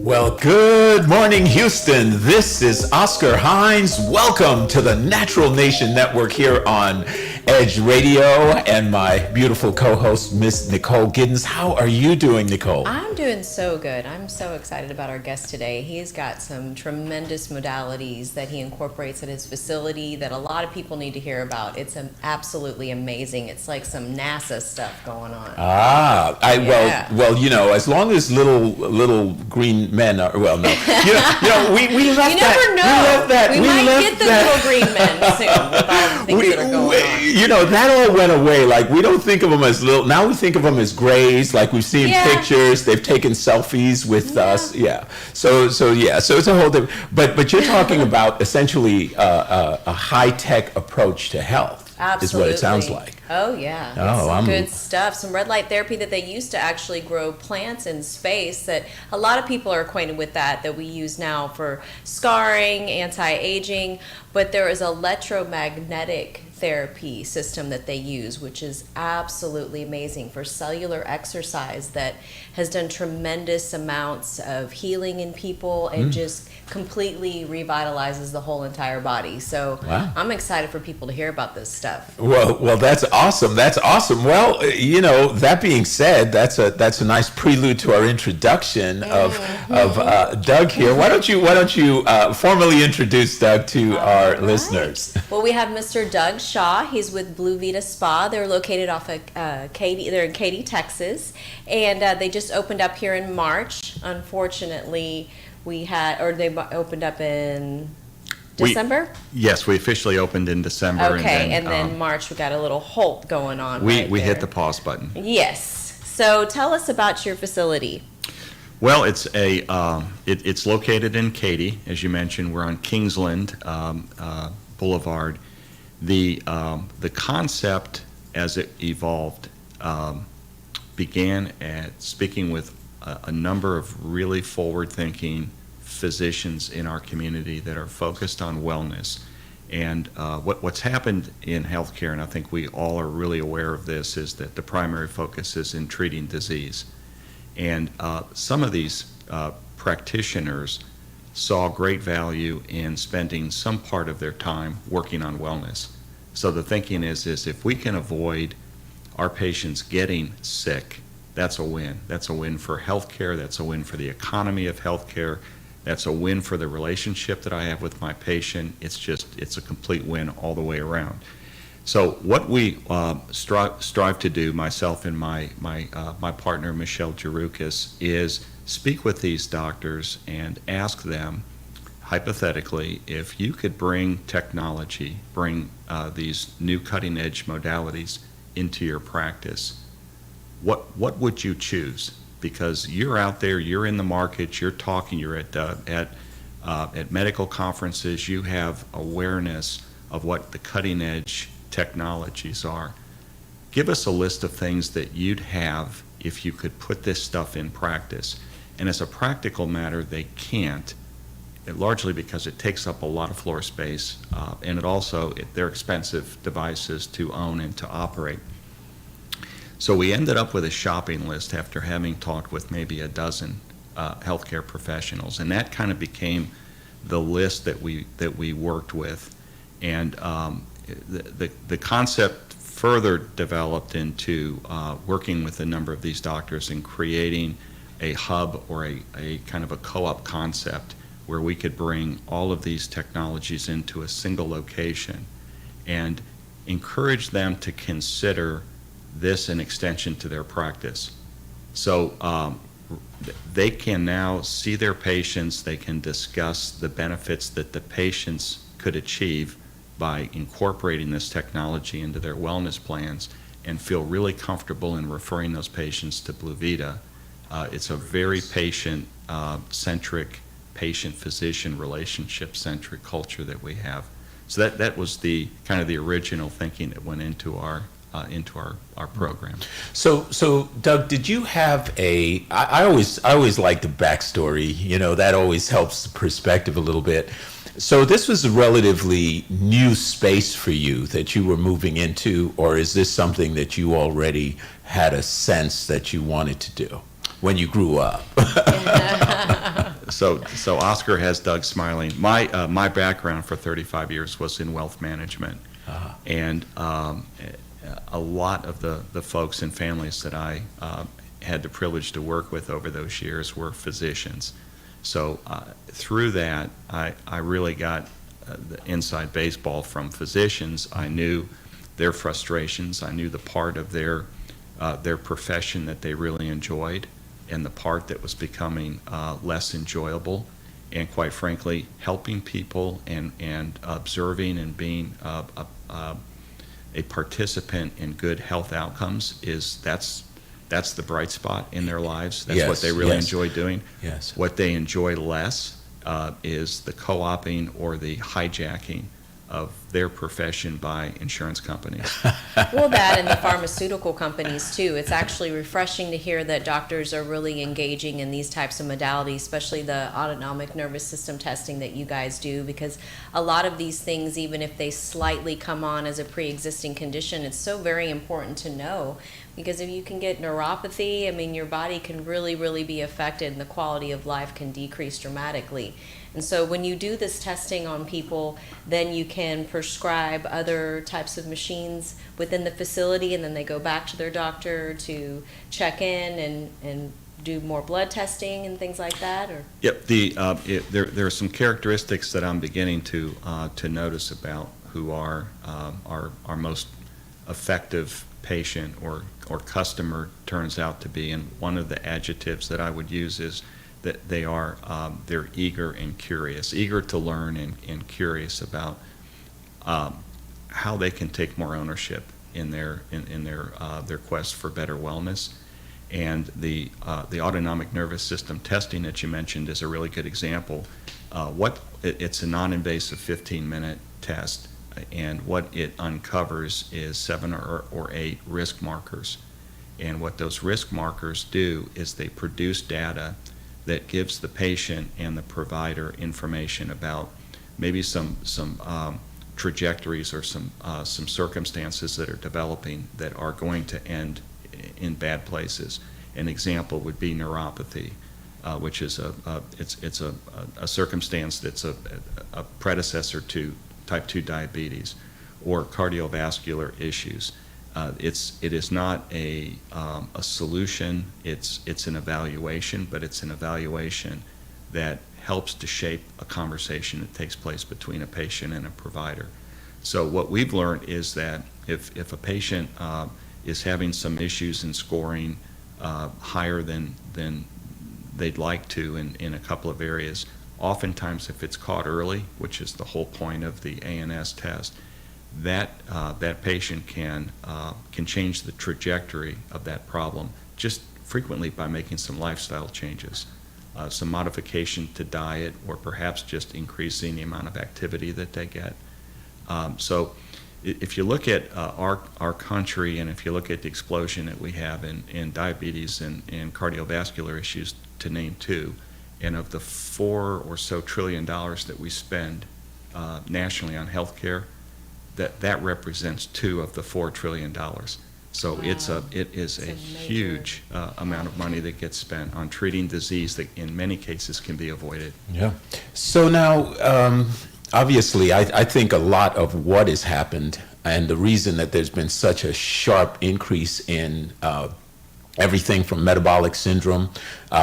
Well, good morning, Houston. This is Oscar Hines. Welcome to the Natural Nation Network here on Edge Radio, and my beautiful co-host, Miss Nicole Giddens. How are you doing, Nicole? I'm doing so good. I'm so excited about our guest today. He's got some tremendous modalities that he incorporates at his facility that a lot of people need to hear about. It's absolutely amazing. It's like some NASA stuff going on. Well, you know, as long as little green men are, well, no, we left you that. never know. We left that. We might get the little green men soon with all the things that are going on. You know, that all went away. Like, we don't think of them as little. Now we think of them as grays. Like, we've seen pictures. They've taken selfies with us. Yeah. So it's a whole different. But you're talking about essentially a high-tech approach to health. Absolutely. Is what it sounds like. Oh, yeah. It's good stuff. Some red light therapy that they used to actually grow plants in space, that a lot of people are acquainted with that we use now for scarring, anti-aging. But there is electromagnetic therapy system that they use, which is absolutely amazing for cellular exercise, that has done tremendous amounts of healing in people and just completely revitalizes the whole entire body. So I'm excited for people to hear about this stuff. Well, that's awesome. That's awesome. Well, you know, that being said, that's a nice prelude to our introduction of Doug here. Why don't you formally introduce Doug to our listeners? Well, we have Mr. Doug Shaw. He's with Blue Vita Spa. They're located off of Katy. They're in Katy, Texas, and they just opened up here in March. Unfortunately, they opened up in December? Yes, we officially opened in December. Okay, and then March we got a little halt going on. We hit the pause button. Yes. So tell us about your facility. Well, it's located in Katy, as you mentioned. We're on Kingsland Boulevard. The concept, as it evolved, began at speaking with a number of really forward-thinking physicians in our community that are focused on wellness. And what's happened in healthcare, and I think we all are really aware of this, is that the primary focus is in treating disease. And some of these practitioners saw great value in spending some part of their time working on wellness. So the thinking is if we can avoid our patients getting sick, that's a win. That's a win for healthcare. That's a win for the economy of healthcare. That's a win for the relationship that I have with my patient. It's a complete win all the way around. So what we strive to do, myself and my partner, Michelle Jaroukas, is speak with these doctors and ask them, hypothetically, if you could bring technology, bring these new cutting-edge modalities into your practice, what would you choose? Because you're out there, you're in the market, you're talking, you're at medical conferences, you have awareness of what the cutting-edge technologies are. Give us a list of things that you'd have if you could put this stuff in practice. And as a practical matter, they can't, largely because it takes up a lot of floor space, and they're expensive devices to own and to operate. So we ended up with a shopping list after having talked with maybe a dozen healthcare professionals, and that kind of became the list that we worked with. And the concept further developed into working with a number of these doctors and creating a hub or a kind of a co-op concept where we could bring all of these technologies into a single location and encourage them to consider this an extension to their practice. So they can now see their patients, they can discuss the benefits that the patients could achieve by incorporating this technology into their wellness plans, and feel really comfortable in referring those patients to Blue Vita. It's a very patient-centric, patient-physician relationship-centric culture that we have. So that was the kind of the original thinking that went into our program. So Doug, did you have I always like the backstory, you know, that always helps the perspective a little bit. So this was a relatively new space for you that you were moving into, or is this something that you already had a sense that you wanted to do when you grew up? So Oscar has Doug smiling. My background for 35 years was in wealth management, and a lot of the folks and families that I had the privilege to work with over those years were physicians. So through that, I really got the inside baseball from physicians. I knew their frustrations. I knew the part of their profession that they really enjoyed, and the part that was becoming less enjoyable, and quite frankly, helping people and observing and being a participant in good health outcomes that's the bright spot in their lives. That's what they really enjoy doing. Yes. What they enjoy less is the co-opting or the hijacking of their profession by insurance companies. Well, that and the pharmaceutical companies too. It's actually refreshing to hear that doctors are really engaging in these types of modalities, especially the autonomic nervous system testing that you guys do, because a lot of these things, even if they slightly come on as a pre-existing condition, it's so very important to know, because if you can get neuropathy, I mean, your body can really, really be affected and the quality of life can decrease dramatically. And so when you do this testing on people, then you can prescribe other types of machines within the facility, and then they go back to their doctor to check in and do more blood testing and things like that? Or? Yep. There are some characteristics that I'm beginning to notice about who are our most effective patient or customer turns out to be, and one of the adjectives that I would use is that they're eager and curious, eager to learn and curious about how they can take more ownership in their quest for better wellness. And the autonomic nervous system testing that you mentioned is a really good example. It's a non-invasive 15-minute test, and what it uncovers is 7 or 8 risk markers. And what those risk markers do is they produce data that gives the patient and the provider information about maybe some trajectories or some circumstances that are developing that are going to end in bad places. An example would be neuropathy, which is it's a circumstance that's a predecessor to type 2 diabetes, or cardiovascular issues. It is not a solution. It's an evaluation, but it's an evaluation that helps to shape a conversation that takes place between a patient and a provider. So what we've learned is that if a patient is having some issues in scoring higher than they'd like to in a couple of areas, oftentimes if it's caught early, which is the whole point of the ANS test, that patient can change the trajectory of that problem just frequently by making some lifestyle changes, some modification to diet, or perhaps just increasing the amount of activity that they get. So if you look at our country, and if you look at the explosion that we have in diabetes and cardiovascular issues, to name 2, and of the $4 or so trillion that we spend nationally on healthcare, that represents 2 of the $4 trillion. So wow. it is a huge amount of money that gets spent on treating disease that in many cases can be avoided. Yeah. So now, obviously, I think a lot of what has happened, and the reason that there's been such a sharp increase in everything from metabolic syndrome,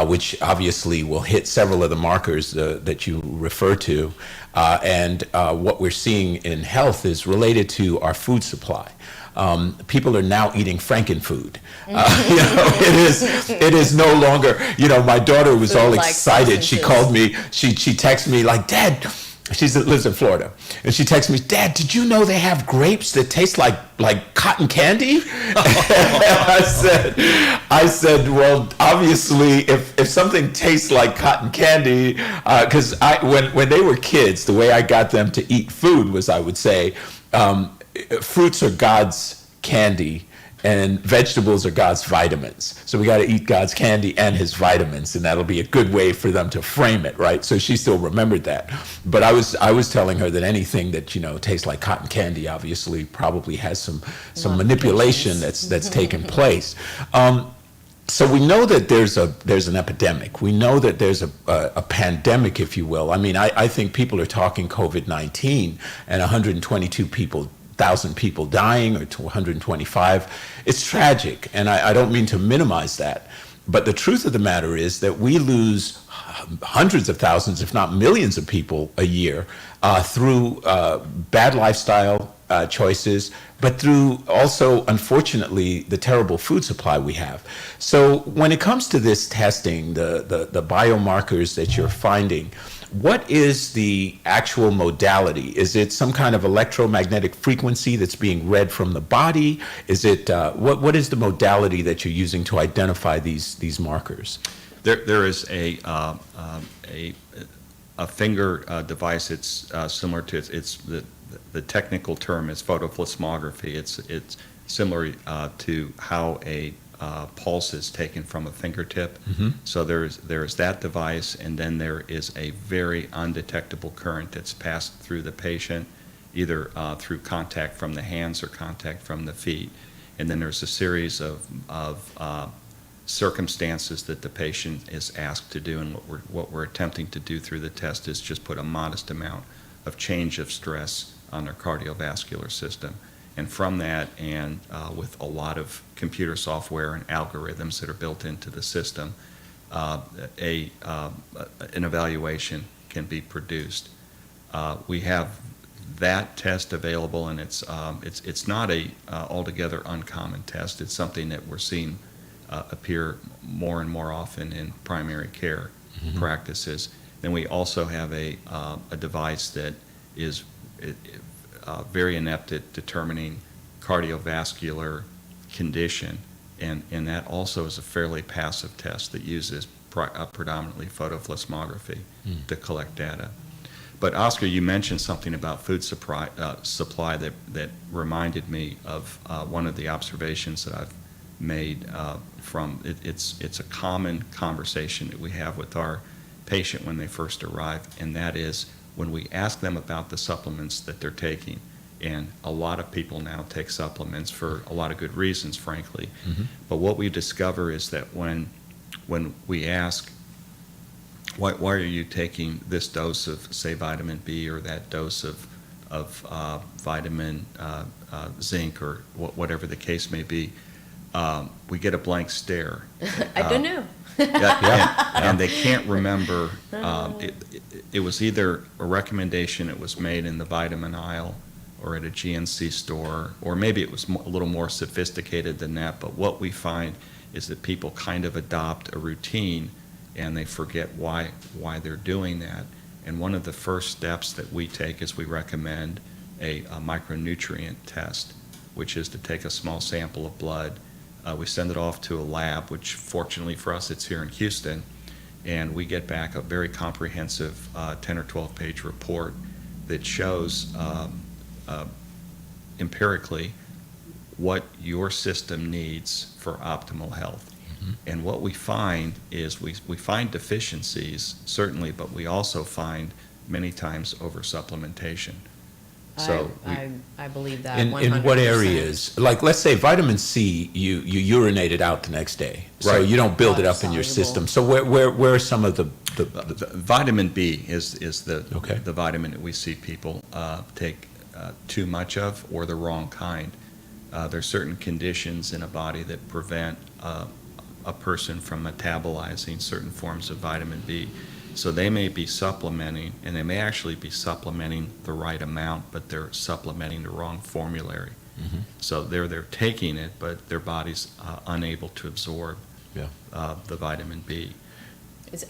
which obviously will hit several of the markers that you refer to, and what we're seeing in health is related to our food supply. People are now eating frankenfood. It is no longer, my daughter was all excited. She called me, she texted me like, Dad, she lives in Florida, and she texted me, Dad, did you know they have grapes that taste like cotton candy? I said, well, obviously, if something tastes like cotton candy, because when they were kids, the way I got them to eat food was, I would say, fruits are God's candy, and vegetables are God's vitamins. So we got to eat God's candy and his vitamins, and that'll be a good way for them to frame it, right? So she still remembered that. But I was telling her that anything that, tastes like cotton candy obviously probably has some manipulation that's taken place. So we know that there's an epidemic. We know that there's a pandemic, if you will. I mean, I think people are talking COVID-19 and 122,000 people dying, or 125. It's tragic, and I don't mean to minimize that. But the truth of the matter is that we lose hundreds of thousands, if not millions of people a year through bad lifestyle choices, but through also, unfortunately, the terrible food supply we have. So when it comes to this testing, the biomarkers that you're finding, what is the actual modality? Is it some kind of electromagnetic frequency that's being read from the body? Is it what is the modality that you're using to identify these markers? There is a finger device. It's similar to it's the technical term is photoplethysmography. It's similar to how a pulse is taken from a fingertip. Mm-hmm. So there's that device, and then there is a very undetectable current that's passed through the patient, either through contact from the hands or contact from the feet. And then there's a series of circumstances that the patient is asked to do, and what we're attempting to do through the test is just put a modest amount of change of stress on their cardiovascular system. And from that, and with a lot of computer software and algorithms that are built into the system, an evaluation can be produced. We have that test available, and it's not a altogether uncommon test. It's something that we're seeing appear more and more often in primary care practices. Then we also have a device that is very inept at determining cardiovascular condition, and that also is a fairly passive test that uses predominantly photoplethysmography to collect data. But Oscar, you mentioned something about food supply that reminded me of one of the observations that I've made from it's a common conversation that we have with our patient when they first arrive, and that is when we ask them about the supplements that they're taking. And a lot of people now take supplements for a lot of good reasons, frankly. Mm-hmm. But what we discover is that when we ask, why are you taking this dose of, say, vitamin B, or that dose of vitamin zinc, or whatever the case may be, we get a blank stare. I don't know. And they can't remember. It was either a recommendation that was made in the vitamin aisle or at a GNC store, or maybe it was a little more sophisticated than that. But what we find is that people kind of adopt a routine, and they forget why they're doing that. And one of the first steps that we take is we recommend a micronutrient test, which is to take a small sample of blood. We send it off to a lab, which fortunately for us, it's here in Houston, and we get back a very comprehensive 10 or 12 page report that shows empirically what your system needs for optimal health. Mm-hmm. And what we find is we find deficiencies, certainly, but we also find many times over-supplementation. So I believe that. In 100%. what areas? Like, let's say vitamin C, you urinate it out the next day, so Right. you don't build it Water up in your soluble. system. So where are some of the Vitamin B is the Okay. the vitamin that we see people take too much of, or the wrong kind. There's certain conditions in a body that prevent a person from metabolizing certain forms of vitamin B. So they may be supplementing, and they may actually be supplementing the right amount, but they're supplementing the wrong formulary. Mhm. So they're taking it, but their body's unable to absorb Yeah. the vitamin B.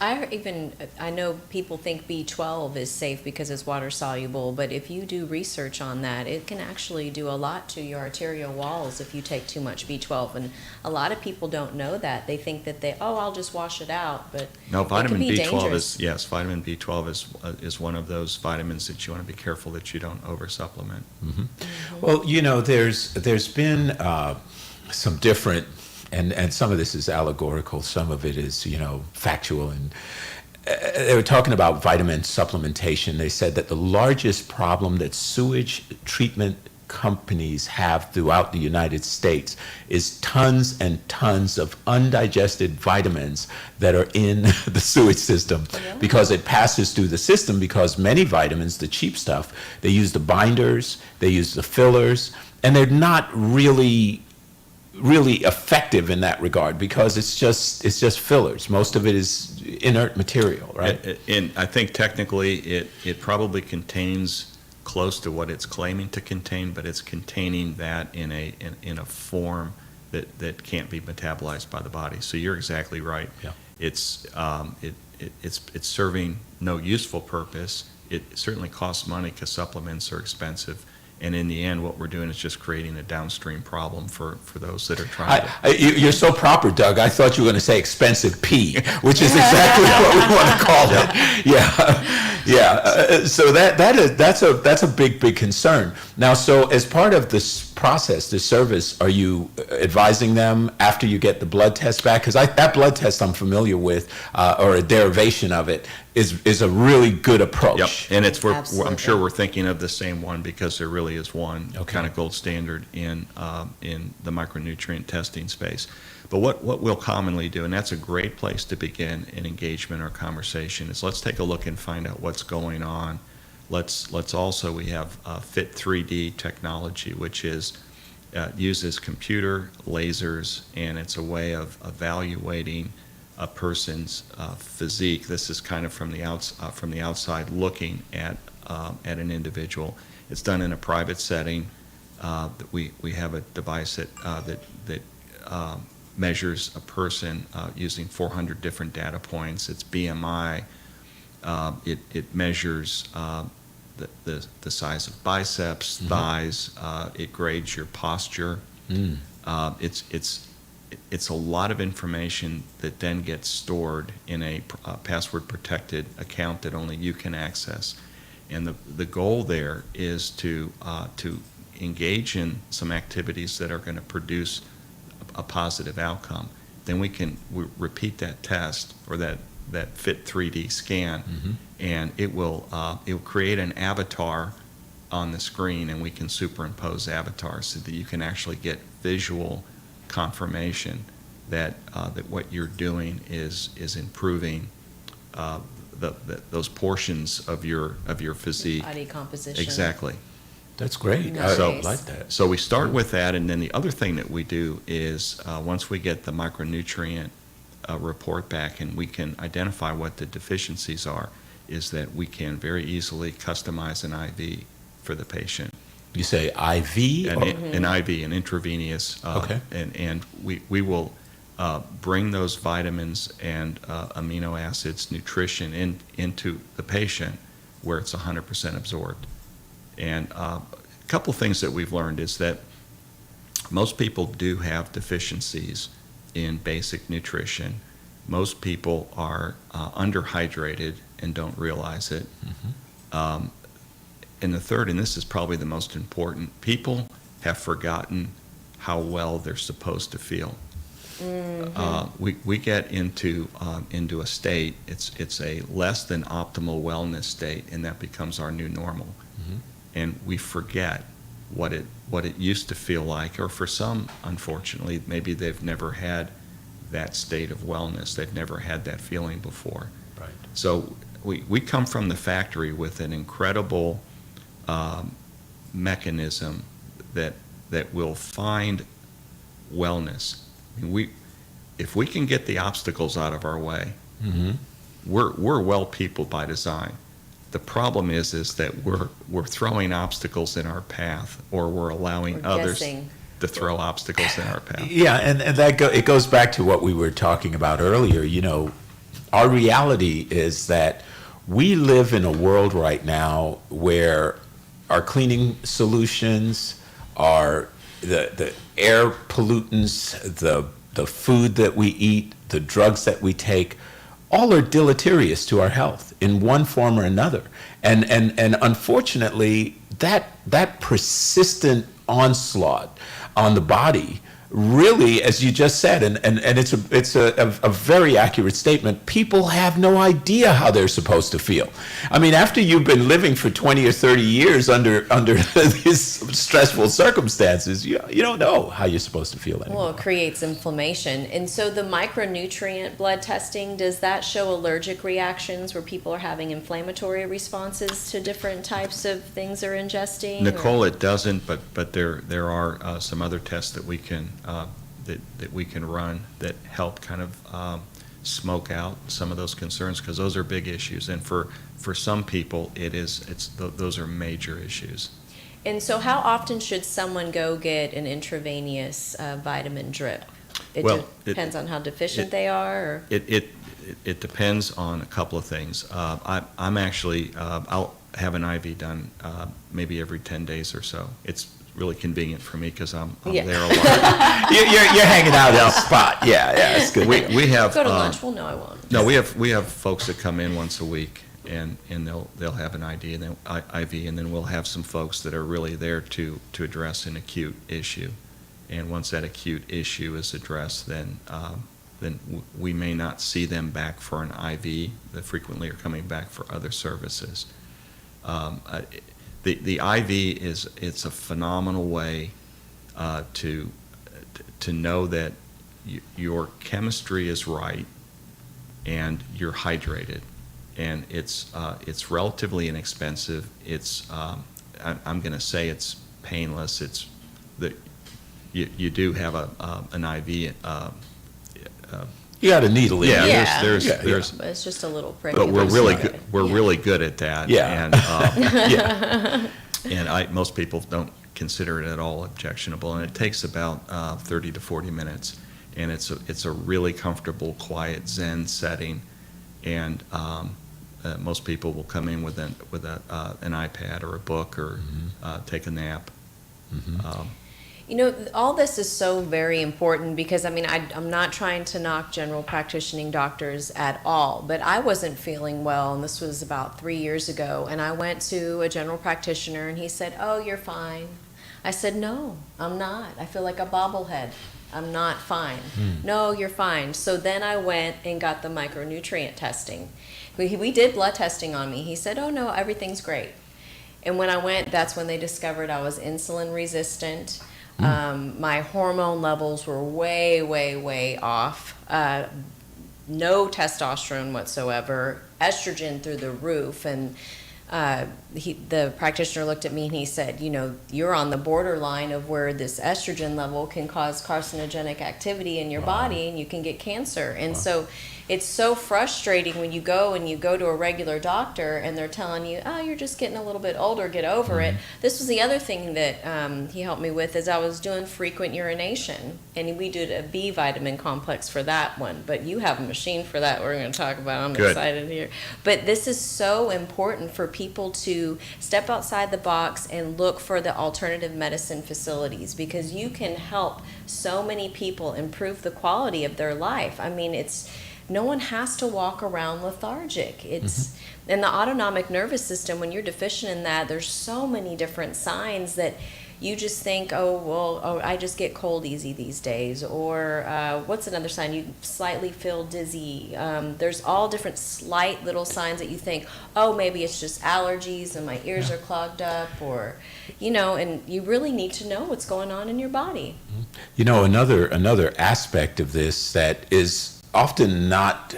I know people think B12 is safe because it's water soluble, but if you do research on that, it can actually do a lot to your arterial walls if you take too much B12. And a lot of people don't know that. They think that I'll just wash it out, but No, vitamin it can be B12 dangerous. vitamin B12 is one of those vitamins that you want to be careful that you don't oversupplement. Well, there's been some different, and some of this is allegorical, some of it is, factual, and they were talking about vitamin supplementation. They said that the largest problem that sewage treatment companies have throughout the United States is tons and tons of undigested vitamins that are in the sewage system because it passes through the system, because many vitamins, the cheap stuff, they use the binders, they use the fillers, and they're not really effective in that regard because it's just fillers. Most of it is inert material, right? And I think technically it probably contains close to what it's claiming to contain, but it's containing that in a form that can't be metabolized by the body. So you're exactly right. Yeah. It's serving no useful purpose. It certainly costs money because supplements are expensive. And in the end, what we're doing is just creating a downstream problem for those that are trying to. You're so proper, Doug. I thought you were going to say expensive pee, which is exactly what we want to call it. Yeah. So that's a big concern. Now, so as part of this process, this service, are you advising them after you get the blood test back? Because that blood test I'm familiar with, or a derivation of it, is a really good approach. Yep, and I'm Absolutely. sure we're thinking of the same one because there really is one Okay. kind of gold standard in the micronutrient testing space. But what we'll commonly do, and that's a great place to begin an engagement or conversation, is let's take a look and find out what's going on. Let's also, we have Fit 3D technology, which uses computer lasers, and it's a way of evaluating a person's physique. This is kind of from the outside looking at an individual. It's done in a private setting. We have a device that measures a person using 400 different data points. It's BMI. It measures the size of biceps, thighs. It grades your posture. It's a lot of information that then gets stored in a password-protected account that only you can access. And the goal there is to engage in some activities that are going to produce a positive outcome. Then we repeat that test or that Fit 3D scan, and it will create an avatar on the screen, and we can superimpose avatars so that you can actually get visual confirmation that what you're doing is improving those portions of your physique. Body composition. Exactly. That's great. Nice. I like that. So we start with that, and then the other thing that we do is once we get the micronutrient report back and we can identify what the deficiencies are, is that we can very easily customize an IV for the patient. You say IV? An IV, an intravenous. Okay. And we will bring those vitamins and amino acids, nutrition into the patient where it's 100% absorbed. And a couple things that we've learned is that most people do have deficiencies in basic nutrition. Most people are underhydrated and don't realize it. And the third, and this is probably the most important, people have forgotten how well they're supposed to feel. We get into a state, it's a less than optimal wellness state, and that becomes our new normal. And we forget what it used to feel like, or for some, unfortunately, maybe they've never had that state of wellness. They've never had that feeling before. Right. So we come from the factory with an incredible mechanism that will find wellness. I mean, if we can get the obstacles out of our way, we're well people by design. The problem is that we're throwing obstacles in our path, or we're allowing others to throw obstacles in our path. Yeah, and it goes back to what we were talking about earlier. You know, our reality is that we live in a world right now where our cleaning solutions, the air pollutants, the food that we eat, the drugs that we take, all are deleterious to our health in one form or another. And unfortunately, that persistent onslaught on the body really, as you just said, and it's a very accurate statement, people have no idea how they're supposed to feel. I mean, after you've been living for 20 or 30 years under these stressful circumstances, you don't know how you're supposed to feel anymore. Well, it creates inflammation. And so the micronutrient blood testing, does that show allergic reactions where people are having inflammatory responses to different types of things they're ingesting? Nicole, it doesn't, but there are some other tests that we can that we can run that help kind of smoke out some of those concerns, because those are big issues, and for some people those are major issues. And so how often should someone go get an intravenous vitamin drip? It depends on how deficient they are? Or? It depends on a couple of things. I'm actually, I'll have an IV done maybe every 10 days or so. It's really convenient for me because I'm there a lot. You're hanging out in a spot. Yeah, it's good. We have go to lunch. Well, no, I won't. No, we have folks that come in once a week, and they'll have an IV, and then we'll have some folks that are really there to address an acute issue. And once that acute issue is addressed, then we may not see them back for an IV. They frequently are coming back for other services. The IV it's a phenomenal way to know that your chemistry is right and you're hydrated, and it's relatively inexpensive. I'm going to say it's painless. It's that you do have an IV. You got a needle in. Yeah. There's But it's just a little prick. but we're really good. We're really good at that. Yeah. And and most people don't consider it at all objectionable, and it takes about 30 to 40 minutes, and it's a really comfortable, quiet Zen setting, and most people will come in with an iPad or a book or take a nap. You know, all this is so very important because, I mean, I'm not trying to knock general practicing doctors at all, but I wasn't feeling well, and this was about 3 years ago, and I went to a general practitioner, and he said, "Oh, you're fine." I said, "No, I'm not. I feel like a bobblehead. I'm not fine." "No, you're fine." So then I went and got the micronutrient testing. We did blood testing on me. He said, "Oh, no, everything's great." And when I went, that's when they discovered I was insulin resistant. My hormone levels were way, way, way off. No testosterone whatsoever, estrogen through the roof. And the practitioner looked at me and he said, "You know, you're on the borderline of where this estrogen level can cause carcinogenic activity in your body and you can get cancer." And so it's so frustrating when you go to a regular doctor and they're telling you, "Oh, you're just getting a little bit older, get over it." This was the other thing that he helped me with, is I was doing frequent urination, and we did a B vitamin complex for that one, but you have a machine for that we're going to talk about. I'm Good. excited here. But this is so important for people to step outside the box and look for the alternative medicine facilities, because you can help so many people improve the quality of their life. I mean, no one has to walk around lethargic. It's in the autonomic nervous system, when you're deficient in that, there's so many different signs that you just think, I just get cold easy these days. Or what's another sign? You slightly feel dizzy. There's all different slight little signs that you think, oh, maybe it's just allergies and my ears are clogged up, or, and you really need to know what's going on in your body. You know, another aspect of this that is often not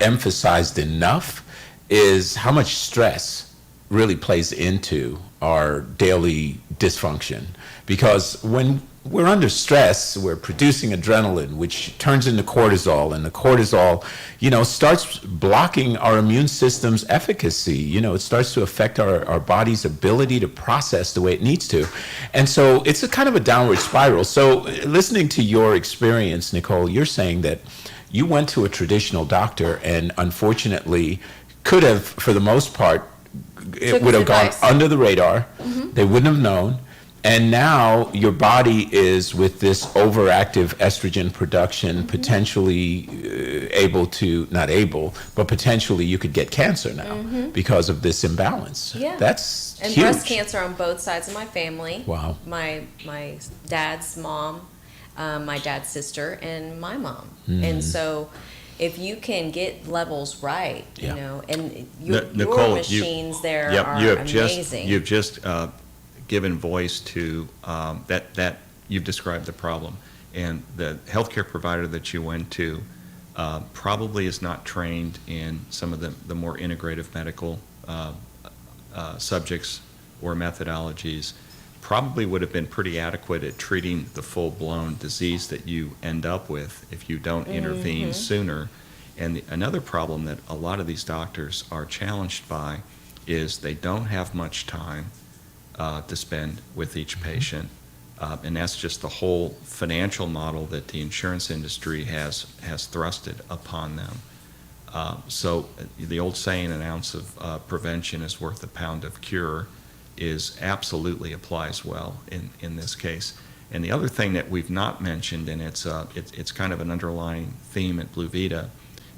emphasized enough is how much stress really plays into our daily dysfunction. Because when we're under stress, we're producing adrenaline, which turns into cortisol, and the cortisol, starts blocking our immune system's efficacy. It starts to affect our body's ability to process the way it needs to. And so it's a kind of a downward spiral. So listening to your experience, Nicole, you're saying that you went to a traditional doctor and unfortunately could have, for the most part, it would have gone under the radar. They wouldn't have known. And now your body is, with this overactive estrogen production, potentially potentially you could get cancer now because of this imbalance. Yeah. That's and huge. Breast cancer on both sides of my family. Wow. My dad's mom my dad's sister, and my mom. Mm. And so if you can get levels right, Yeah. and Nicole, your machines there Yep, are you have amazing. you've just given voice to that you've described the problem, and the healthcare provider that you went to probably is not trained in some of the more integrative medical subjects or methodologies. Probably would have been pretty adequate at treating the full-blown disease that you end up with if you don't intervene sooner. And another problem that a lot of these doctors are challenged by is they don't have much time to spend with each patient. And that's just the whole financial model that the insurance industry has thrusted upon them. So the old saying, an ounce of prevention is worth a pound of cure, is absolutely applies well in this case. And the other thing that we've not mentioned, and it's kind of an underlying theme at Blue Vita,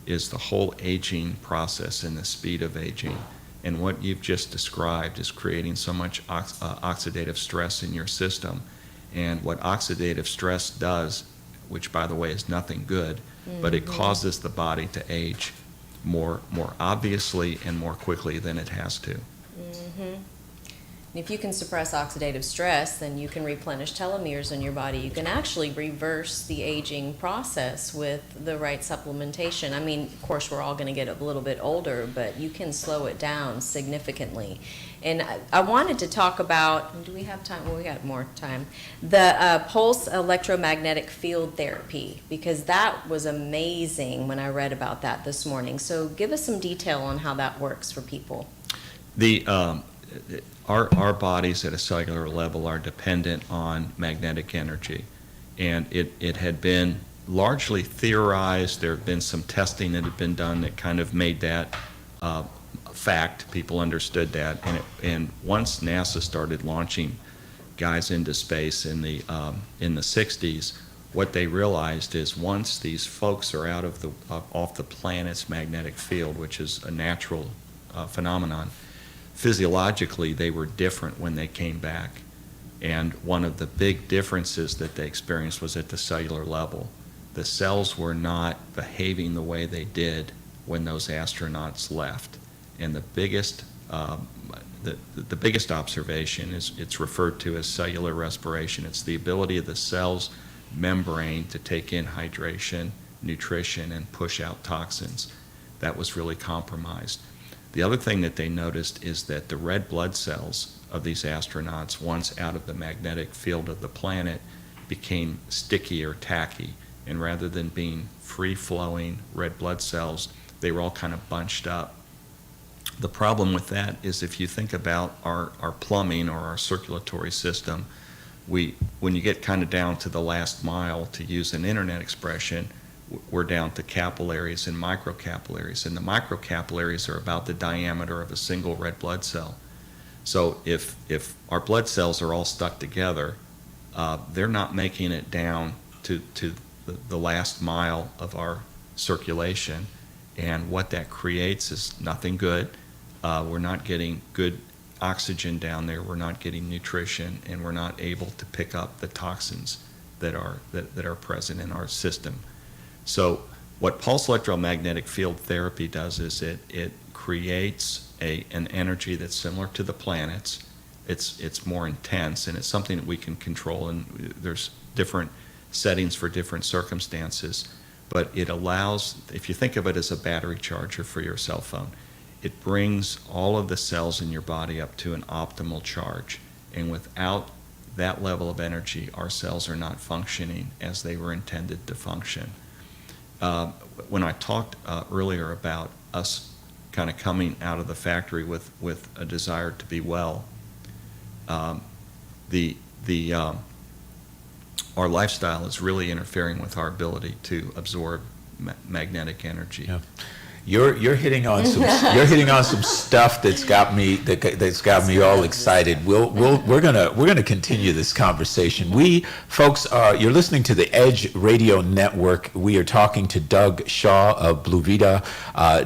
is the whole aging process and the speed of aging. And what you've just described is creating so much oxidative stress in your system. And what oxidative stress does, which by the way is nothing good, but it causes the body to age more obviously and more quickly than it has to. And if you can suppress oxidative stress, then you can replenish telomeres in your body. You can actually reverse the aging process with the right supplementation. I mean, of course, we're all going to get a little bit older, but you can slow it down significantly. And I wanted to talk about, do we have time? Well, we got more time. The pulse electromagnetic field therapy, because that was amazing when I read about that this morning. So give us some detail on how that works for people. Our bodies at a cellular level are dependent on magnetic energy, and it had been largely theorized. There had been some testing that had been done that kind of made that fact. People understood that, and once NASA started launching guys into space in the 60s, what they realized is once these folks are out of off the planet's magnetic field, which is a natural phenomenon, physiologically, they were different when they came back. And one of the big differences that they experienced was at the cellular level. The cells were not behaving the way they did when those astronauts left. And the biggest observation is it's referred to as cellular respiration. It's the ability of the cell's membrane to take in hydration, nutrition, and push out toxins. That was really compromised. The other thing that they noticed is that the red blood cells of these astronauts, once out of the magnetic field of the planet, became sticky or tacky. And rather than being free-flowing red blood cells, they were all kind of bunched up. The problem with that is if you think about our plumbing or our circulatory system, when you get kind of down to the last mile, to use an internet expression, we're down to capillaries and microcapillaries, and the microcapillaries are about the diameter of a single red blood cell. So if our blood cells are all stuck together, they're not making it down to the last mile of our circulation, and what that creates is nothing good. We're not getting good oxygen down there, we're not getting nutrition, and we're not able to pick up the toxins that are present in our system. So what pulse electromagnetic field therapy does is it creates an energy that's similar to the planet's. It's more intense, and it's something that we can control, and there's different settings for different circumstances. But it allows, if you think of it as a battery charger for your cell phone, it brings all of the cells in your body up to an optimal charge. And without that level of energy, our cells are not functioning as they were intended to function. When I talked earlier about us kind of coming out of the factory with a desire to be well, our lifestyle is really interfering with our ability to absorb magnetic energy. Yeah. You're hitting on some stuff that's got me all excited. We're gonna continue this conversation. You're listening to the Edge Radio Network. We are talking to Doug Shaw of Blue Vita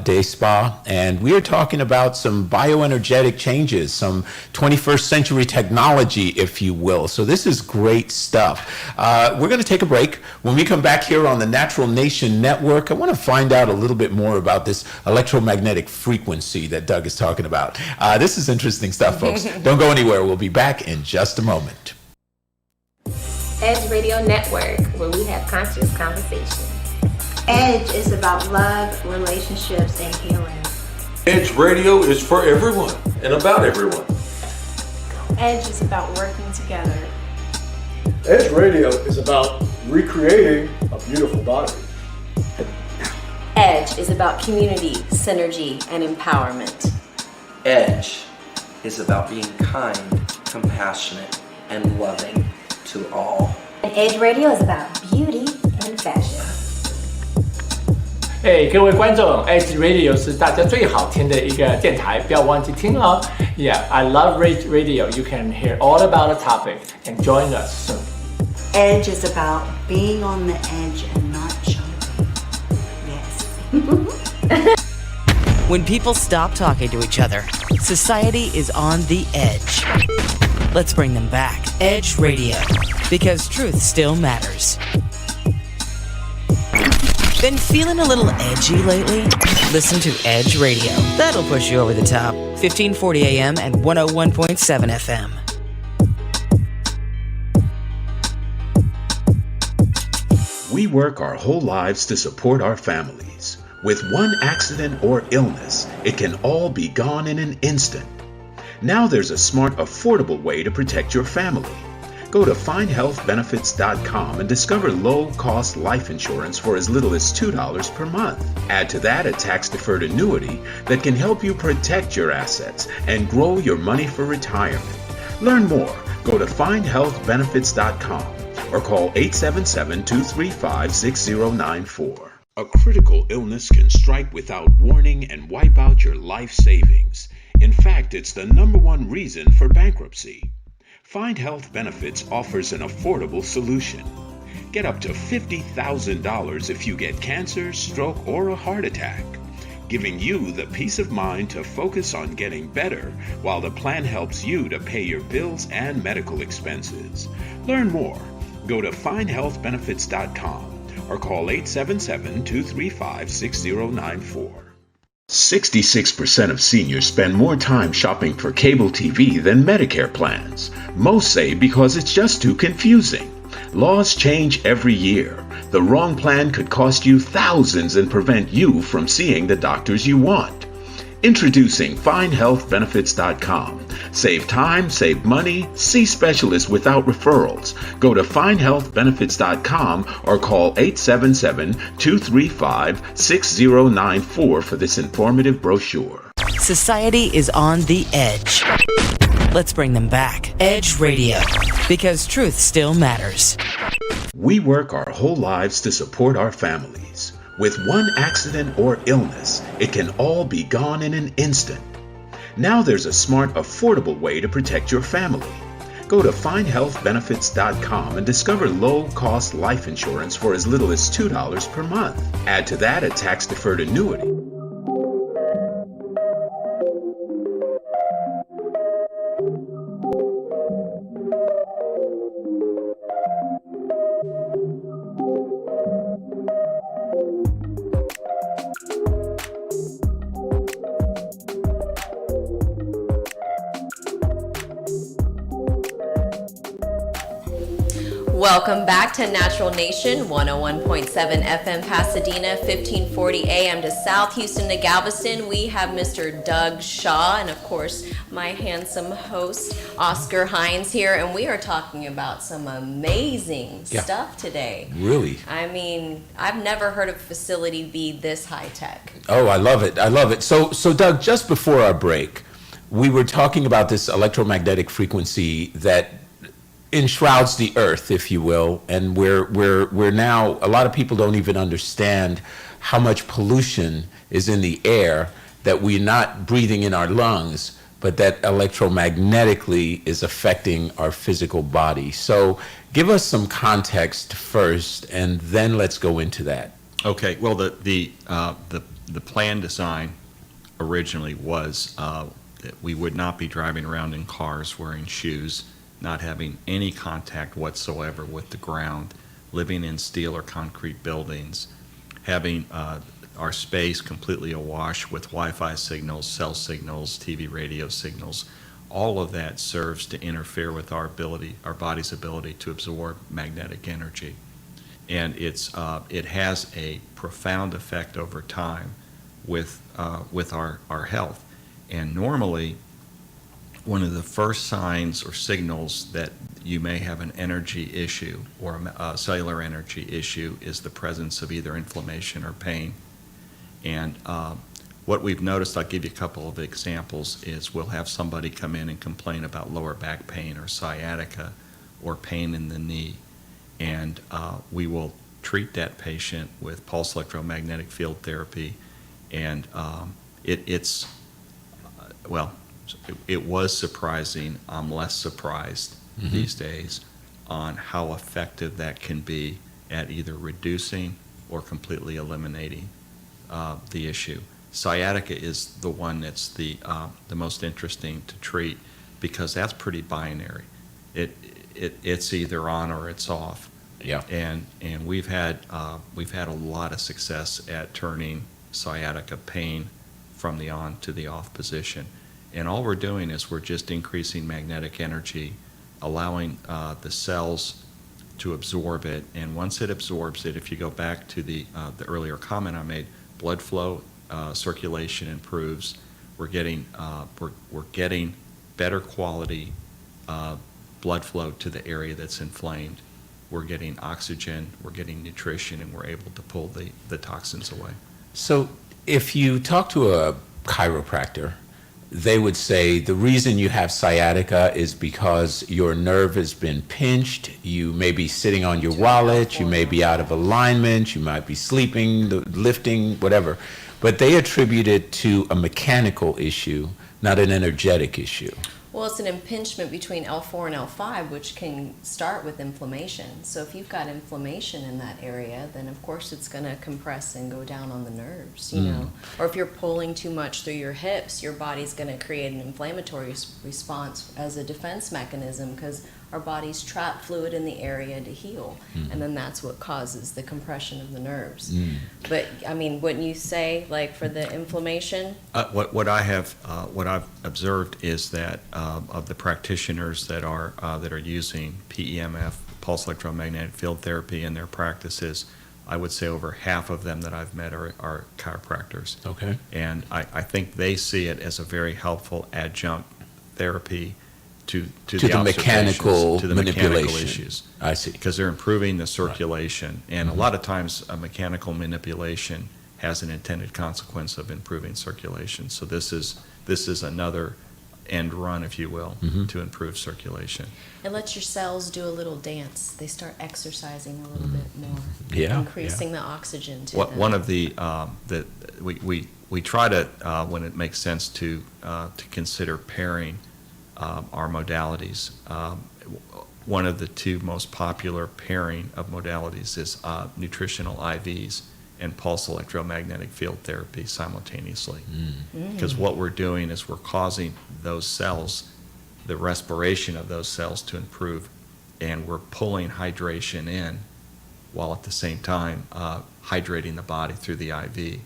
Day Spa, and we are talking about some bioenergetic changes, some 21st century technology, if you will. So this is great stuff. We're going to take a break. When we come back here on the Natural Nation Network, I want to find out a little bit more about this electromagnetic frequency that Doug is talking about. This is interesting stuff, folks. Don't go anywhere. We'll be back in just a moment. Edge Radio Network, where we have conscious conversation. Edge is about love, relationships, and healing. Edge Radio is for everyone and about everyone. Edge is about working together. Edge Radio is about recreating a beautiful body. Edge is about community, synergy, and empowerment. Edge is about being kind, compassionate, and loving to all. And Edge Radio is about beauty and fashion. 各位观众 ，Edge Radio 是大家最好听的一个电台，不要忘记听哦。Yeah, I love Radio. You can hear all about the topic and join us soon. Edge is about being on the edge and not jumping. Yes. When people stop talking to each other, society is on the edge. Let's bring them back. Edge Radio, because truth still matters. Been feeling a little edgy lately? Listen to Edge Radio. That'll push you over the top. 1540 AM and 101.7 FM. We work our whole lives to support our families. With one accident or illness, it can all be gone in an instant. Now there's a smart, affordable way to protect your family. Go to findhealthbenefits.com and discover low-cost life insurance for as little as $2 per month. Add to that a tax-deferred annuity that can help you protect your assets and grow your money for retirement. Learn more. Go to findhealthbenefits.com or call 877-235-6094. A critical illness can strike without warning and wipe out your life savings. In fact, it's the #1 reason for bankruptcy. Find Health Benefits offers an affordable solution. Get up to $50,000 if you get cancer, stroke, or a heart attack, giving you the peace of mind to focus on getting better while the plan helps you to pay your bills and medical expenses. Learn more. Go to findhealthbenefits.com or call 877-235-6094. 66% of seniors spend more time shopping for cable TV than Medicare plans. Most say because it's just too confusing. Laws change every year. The wrong plan could cost you thousands and prevent you from seeing the doctors you want. Introducing FindHealthBenefits.com. Save time, save money, see specialists without referrals. Go to FindHealthBenefits.com or call 877-235-6094 for this informative brochure. Society is on the edge. Let's bring them back. Edge Radio, because truth still matters. We work our whole lives to support our families. With one accident or illness, it can all be gone in an instant. Now there's a smart, affordable way to protect your family. Go to findhealthbenefits.com and discover low-cost life insurance for as little as $2 per month. Add to that a tax-deferred annuity. Welcome back to Natural Nation, 101.7 FM Pasadena, 1540 AM to South Houston to Galveston. We have Mr. Doug Shaw and, of course, my handsome host, Oscar Hines here, and we are talking about some amazing stuff today. Really? I mean, I've never heard of a facility be this high-tech. Oh, I love it. I love it. So Doug, just before our break, we were talking about this electromagnetic frequency that enshrouds the earth, if you will, and we're now, a lot of people don't even understand how much pollution is in the air that we're not breathing in our lungs, but that electromagnetically is affecting our physical body. So give us some context first, and then let's go into that. Okay, well, the plan design originally was that we would not be driving around in cars wearing shoes, not having any contact whatsoever with the ground, living in steel or concrete buildings, having our space completely awash with Wi-Fi signals, cell signals, TV radio signals. All of that serves to interfere with our body's ability to absorb magnetic energy. And it has a profound effect over time with our health. And normally, one of the first signs or signals that you may have an energy issue or a cellular energy issue is the presence of either inflammation or pain. And what we've noticed, I'll give you a couple of examples, is we'll have somebody come in and complain about lower back pain or sciatica or pain in the knee. And we will treat that patient with pulse electromagnetic field therapy. And it was surprising. I'm less surprised these days on how effective that can be at either reducing or completely eliminating the issue. Sciatica is the one that's the most interesting to treat because that's pretty binary. It's either on or it's off. Yeah. And we've had a lot of success at turning sciatica pain from the on to the off position. And all we're doing is we're just increasing magnetic energy, allowing the cells to absorb it. And once it absorbs it, if you go back to the earlier comment I made, blood flow, circulation improves. We're getting better quality blood flow to the area that's inflamed. We're getting oxygen, we're getting nutrition, and we're able to pull the toxins away. So if you talk to a chiropractor, they would say the reason you have sciatica is because your nerve has been pinched, you may be sitting on your wallet, you may be out of alignment, you might be sleeping, lifting, whatever. But they attribute it to a mechanical issue, not an energetic issue. Well, it's an impingement between L4 and L5, which can start with inflammation. So if you've got inflammation in that area, then of course it's going to compress and go down on the nerves, you know. Or if you're pulling too much through your hips, your body's going to create an inflammatory response as a defense mechanism because our bodies trap fluid in the area to heal. And then that's what causes the compression of the nerves. But, I mean, wouldn't you say, like, for the inflammation? What I've observed is that of the practitioners that are using PEMF, pulse electromagnetic field therapy, in their practices, I would say over half of them that I've met are chiropractors. Okay. And I think they see it as a very helpful adjunct therapy to the mechanical manipulation issues. I see. Because they're improving the circulation. Right. And a lot of times a mechanical manipulation has an intended consequence of improving circulation. So this is another end run, if you will, to improve circulation. It lets your cells do a little dance. They start exercising a little bit more, increasing the oxygen to them. One of we try to when it makes sense to consider pairing our modalities. One of the two most popular pairing of modalities is nutritional IVs and pulse electromagnetic field therapy simultaneously. Because what we're doing is we're causing those cells, the respiration of those cells to improve, and we're pulling hydration in while at the same time hydrating the body through the IV. Right.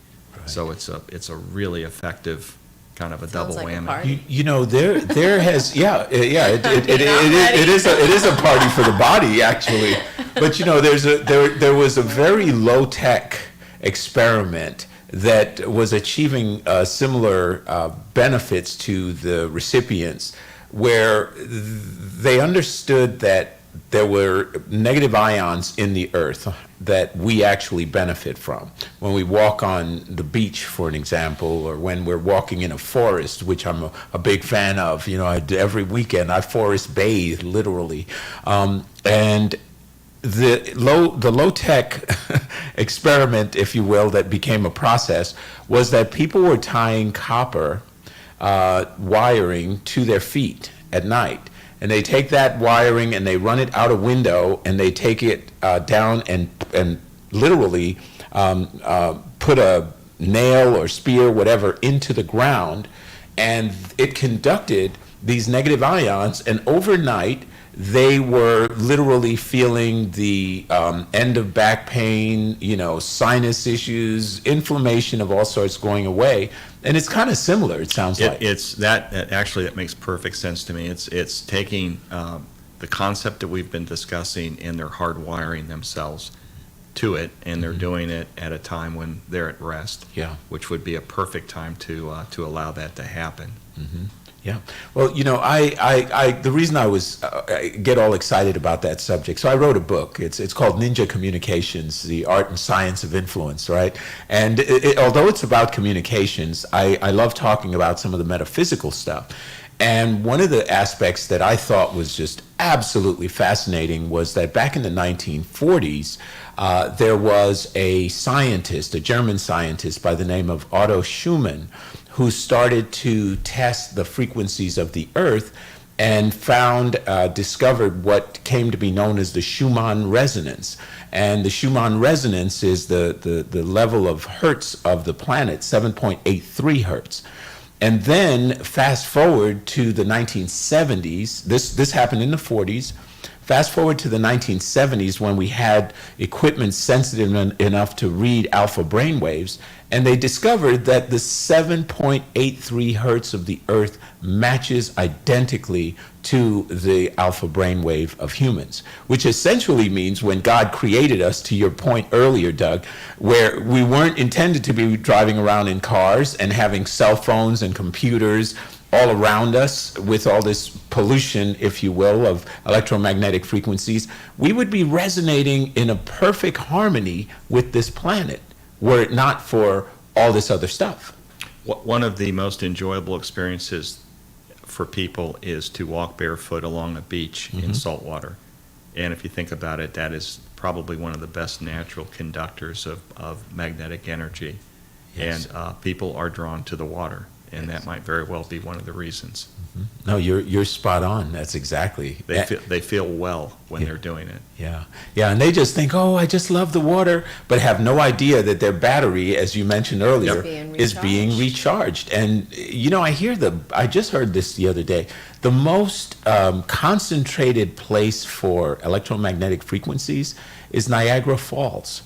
So it's a really effective kind of a Sounds double like whammy. a party. You know, there has it is a party for the body, actually. But you know, there was a very low tech experiment that was achieving similar benefits to the recipients, where they understood that there were negative ions in the earth that we actually benefit from. When we walk on the beach, for an example, or when we're walking in a forest, which I'm a big fan of, you know, every weekend I forest bathe, literally. And the low tech experiment, if you will, that became a process was that people were tying copper wiring to their feet at night, and they take that wiring and they run it out a window, and they take it down and literally put a nail or spear, whatever, into the ground, and it conducted these negative ions, and overnight they were literally feeling the end of back pain, sinus issues, inflammation of all sorts going away. And it's kind of similar, it sounds like. It's that actually, that makes perfect sense to me. It's taking the concept that we've been discussing, and they're hardwiring themselves to it, and they're doing it at a time when they're at rest, which would be a perfect time to allow that to happen. Mm-hmm. Yeah. Well, I the reason I get all excited about that subject. So I wrote a book. It's called Ninja Communications: The Art and Science of Influence, right? And although it's about communications, I love talking about some of the metaphysical stuff. And one of the aspects that I thought was just absolutely fascinating was that back in the 1940s, there was a scientist, a German scientist by the name of Otto Schumann, who started to test the frequencies of the Earth and discovered what came to be known as the Schumann resonance. And the Schumann resonance is the level of hertz of the planet, 7.83 hertz. And then fast forward to the 1970s, this happened in the 40s. Fast forward to the 1970s when we had equipment sensitive enough to read alpha brainwaves, and they discovered that the 7.83 hertz of the Earth matches identically to the alpha brainwave of humans, which essentially means when God created us, to your point earlier, Doug, where we weren't intended to be driving around in cars and having cell phones and computers all around us with all this pollution, if you will, of electromagnetic frequencies, we would be resonating in a perfect harmony with this planet were it not for all this other stuff. One of the most enjoyable experiences for people is to walk barefoot along a beach in salt water. And if you think about it, that is probably one of the best natural conductors of magnetic energy. Yes. And people are drawn to the water. And that might very well be one of the reasons. No, you're spot on. That's exactly. They feel well when they're doing it. Yeah, and they just think, oh, I just love the water, but have no idea that their battery, as you mentioned earlier, is being recharged. And I just heard this the other day. The most concentrated place for electromagnetic frequencies is Niagara Falls.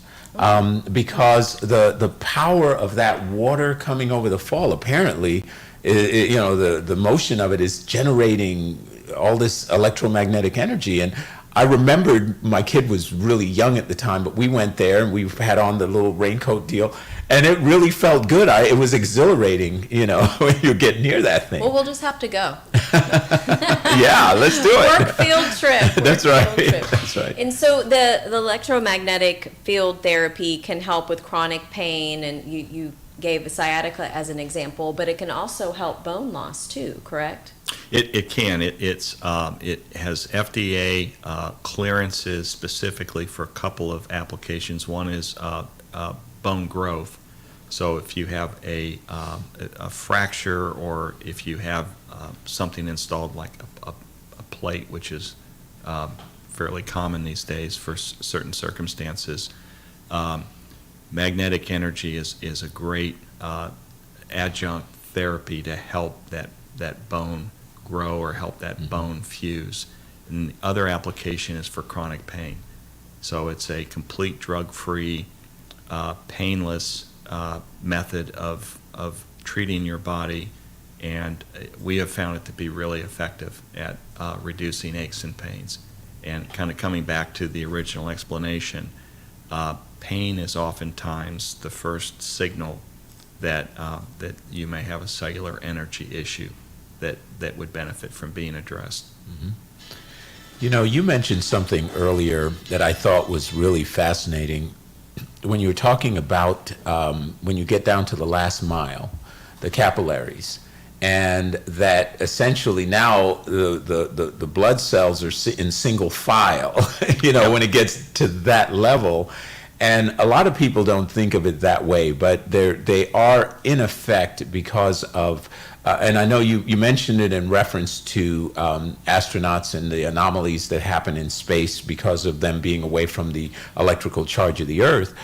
Because the power of that water coming over the fall, apparently, the motion of it is generating all this electromagnetic energy. And I remembered my kid was really young at the time, but we went there and we had on the little raincoat deal, and it really felt good. It was exhilarating, when you get near that thing. Well, we'll just have to go. Yeah, let's do it. Work field trip. That's right. That's right. And so the electromagnetic field therapy can help with chronic pain, and you gave sciatica as an example, but it can also help bone loss too, correct? It can. It has FDA clearances specifically for a couple of applications. One is bone growth. So if you have a fracture, or if you have something installed like a plate, which is fairly common these days for certain circumstances, magnetic energy is a great adjunct therapy to help that bone grow or help that bone fuse. And the other application is for chronic pain. So it's a complete drug-free, painless method of treating your body, and we have found it to be really effective at reducing aches and pains. And kind of coming back to the original explanation, pain is oftentimes the first signal that you may have a cellular energy issue that would benefit from being addressed. You mentioned something earlier that I thought was really fascinating. When you were talking about when you get down to the last mile, the capillaries, and that essentially now the blood cells are in single file, when it gets to that level. And a lot of people don't think of it that way, but they are in effect because of, and I know you mentioned it in reference to astronauts and the anomalies that happen in space because of them being away from the electrical charge of the Earth.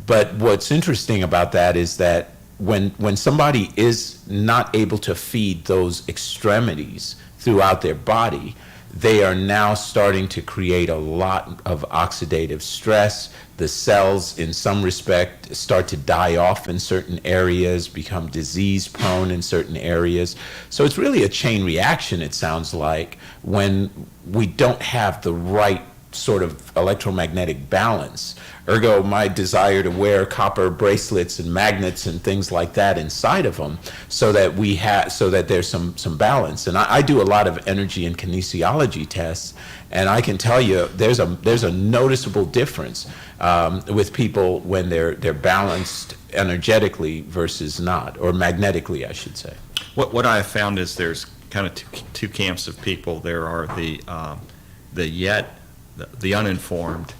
But what's interesting about that is that when somebody is not able to feed those extremities throughout their body, they are now starting to create a lot of oxidative stress. The cells, in some respect, start to die off in certain areas, become disease prone in certain areas. So it's really a chain reaction, it sounds like, when we don't have the right sort of electromagnetic balance. Ergo, my desire to wear copper bracelets and magnets and things like that inside of them, so that there's some balance. And I do a lot of energy and kinesiology tests, and I can tell you there's a noticeable difference with people when they're balanced energetically versus not, or magnetically, I should say. What I have found is there's kind of two camps of people. There are the uninformed,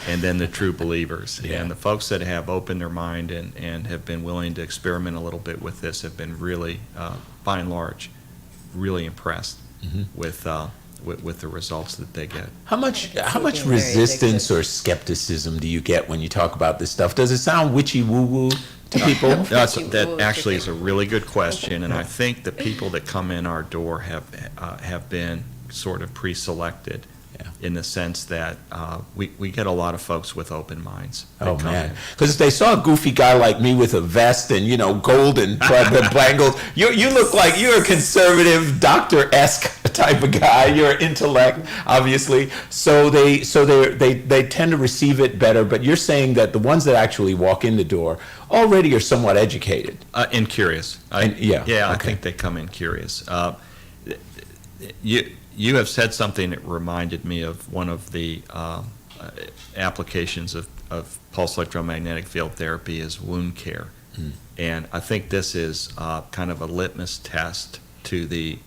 and then the true believers. Yeah. And the folks that have opened their mind and have been willing to experiment a little bit with this have been really, by and large, really impressed with the results that they get. How much resistance or skepticism do you get when you talk about this stuff? Does it sound witchy woo-woo to people? That actually is a really good question, and I think the people that come in our door have been sort of pre-selected. In the sense that we get a lot of folks with open minds. Oh, man. Because if they saw a goofy guy like me with a vest and, gold and bangles, you look like you're a conservative, doctor-esque type of guy. You're an intellect, obviously. So they tend to receive it better. But you're saying that the ones that actually walk in the door already are somewhat educated. And curious. I think they come in curious. You have said something that reminded me of one of the applications of pulse electromagnetic field therapy is wound care. And I think this is kind of a litmus test to the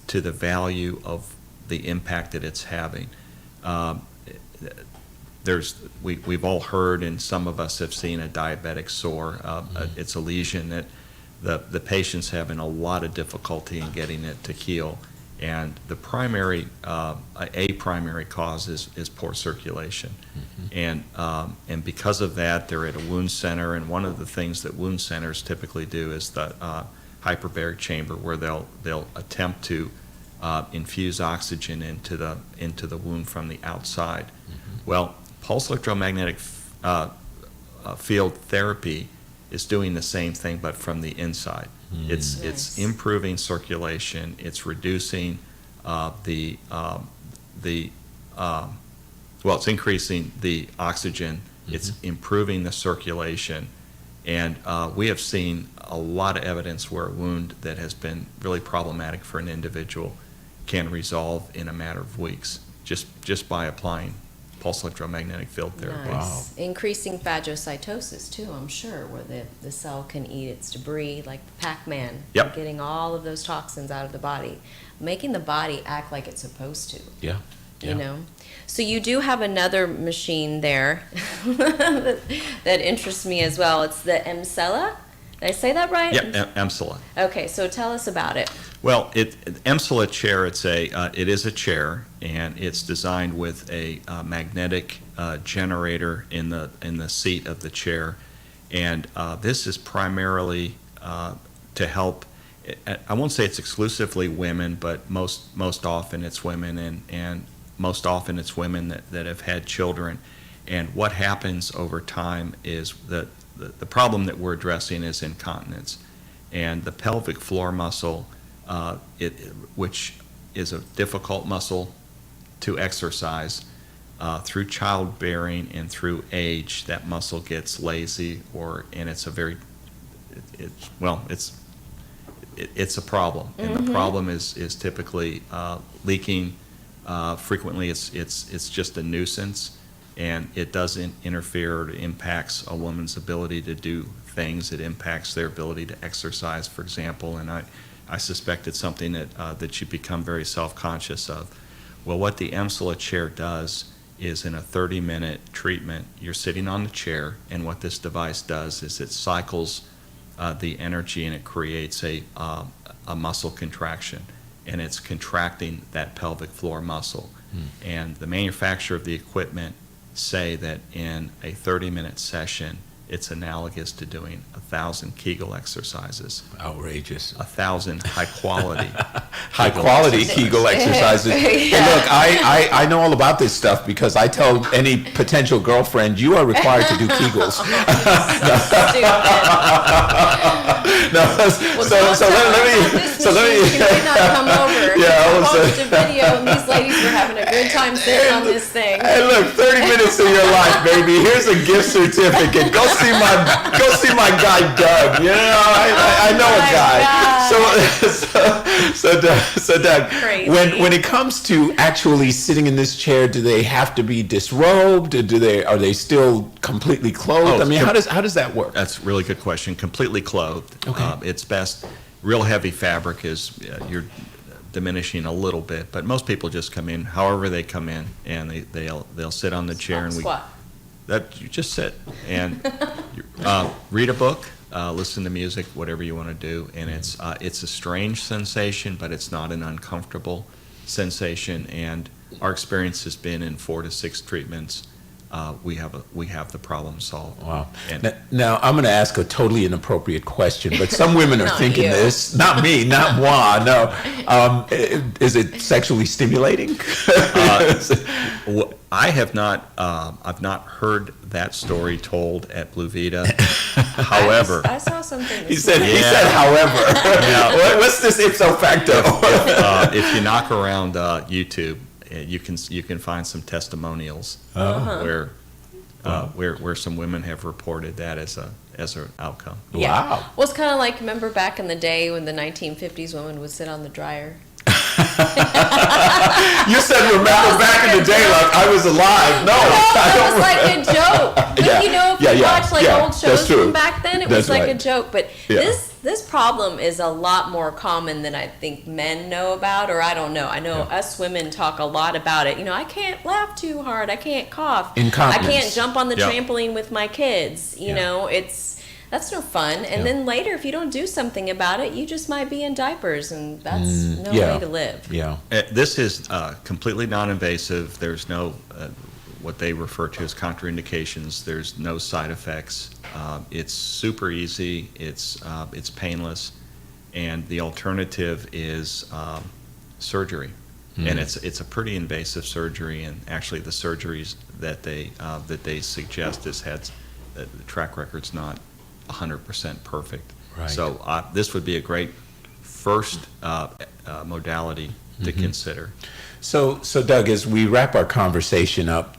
value of the impact that it's having. We've all heard, and some of us have seen, a diabetic sore. It's a lesion that the patient's having a lot of difficulty in getting it to heal, and the primary cause is poor circulation, and because of that, they're at a wound center, and one of the things that wound centers typically do is the hyperbaric chamber, where they'll attempt to infuse oxygen into the wound from the outside. Well, pulse electromagnetic field therapy is doing the same thing, but from the inside. It's improving circulation. It's reducing it's increasing the oxygen. It's improving the circulation, and we have seen a lot of evidence where a wound that has been really problematic for an individual can resolve in a matter of weeks just by applying pulse electromagnetic field therapy. Nice. Wow. Increasing phagocytosis too, I'm sure, where the cell can eat its debris, like Pac-Man. Yep. Getting all of those toxins out of the body, making the body act like it's supposed to. Yeah. So you do have another machine there that interests me as well. It's the Emsella. Did I say that right? Yeah, Emsella. Okay, so tell us about it. Well, Emsella chair. It is a chair, and it's designed with a magnetic generator in the seat of the chair, and this is primarily to help. I won't say it's exclusively women, but most often it's women, and most often it's women that have had children. And what happens over time is that the problem that we're addressing is incontinence, and the pelvic floor muscle, which is a difficult muscle to exercise, through childbearing and through age, that muscle gets lazy, and it's a problem, and the problem is typically leaking. Frequently, it's just a nuisance, and it doesn't interfere or impacts a woman's ability to do things. It impacts their ability to exercise, for example, and I suspect it's something that you become very self-conscious of. Well, what the Emsula chair does is in a 30-minute treatment, you're sitting on the chair, and what this device does is it cycles the energy and it creates a muscle contraction, and it's contracting that pelvic floor muscle. And the manufacturer of the equipment say that in a 30-minute session, it's analogous to doing 1,000 Kegel exercises. Outrageous. 1,000 high-quality Kegel exercises. Hey, look, I know all about this stuff because I tell any potential girlfriend, you are required to do Kegels. So let me. You might not come over. Yeah, I watched a video and these ladies were having a good time sitting on this thing. Hey, look, 30 minutes of your life, baby. Here's a gift certificate. Go see my guy Doug. You know, I know a guy. So Doug, when it comes to actually sitting in this chair, do they have to be disrobed? Are they still completely clothed? I mean, how does that work? That's a really good question. Completely clothed. Okay. It's best. Real heavy fabric is you're diminishing a little bit, but most people just come in however they come in, and they'll sit on the chair and Squat. you just sit and read a book, listen to music, whatever you want to do, and it's a strange sensation, but it's not an uncomfortable sensation. And our experience has been in 4 to 6 treatments. We have the problem solved. Wow. Now I'm going to ask a totally inappropriate question, but some women are thinking this. Not me, not moi. No. Is it sexually stimulating? I have not. I've not heard that story told at Blue Vita. However, I saw something. He said, however. Yeah. What's this ipso facto? If you knock around YouTube, you can find some testimonials where some women have reported that as an outcome. Yeah. Wow. Well, it's kind of like, remember back in the day when the 1950s women would sit on the dryer? You said remember back in the day like I was alive. No, it was like a joke. But you know, if you watch like old shows from back then, it was like a joke. But this problem is a lot more common than I think men know about, or I don't know. I know us women talk a lot about it. You know, I can't laugh too hard. I can't cough. Incontinence. I can't jump on the trampoline with my kids. You know, that's no fun. And then later, if you don't do something about it, you just might be in diapers, and that's no way to live. Yeah. This is completely non-invasive. There's no what they refer to as contraindications. There's no side effects. It's super easy. It's painless, and the alternative is surgery. And it's a pretty invasive surgery. And actually, the surgeries that they suggest the track record's not 100% perfect. Right. So this would be a great first modality to consider. So Doug, as we wrap our conversation up,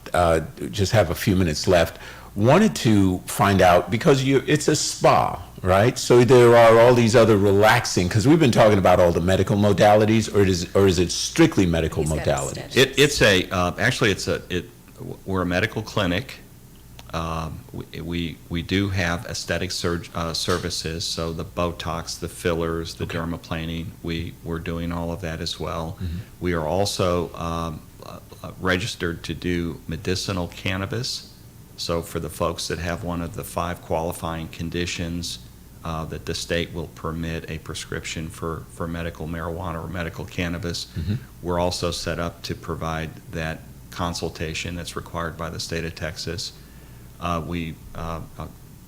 just have a few minutes left, wanted to find out, because it's a spa, right? So there are all these other relaxing, because we've been talking about all the medical modalities, or is it strictly medical modalities? We're a medical clinic. We do have aesthetic services, so the Botox, the fillers, the dermaplaning, we're doing all of that as well. Mm-hmm. We are also registered to do medicinal cannabis. So for the folks that have one of the 5 qualifying conditions, that the state will permit a prescription for medical marijuana or medical cannabis, we're also set up to provide that consultation that's required by the state of Texas. We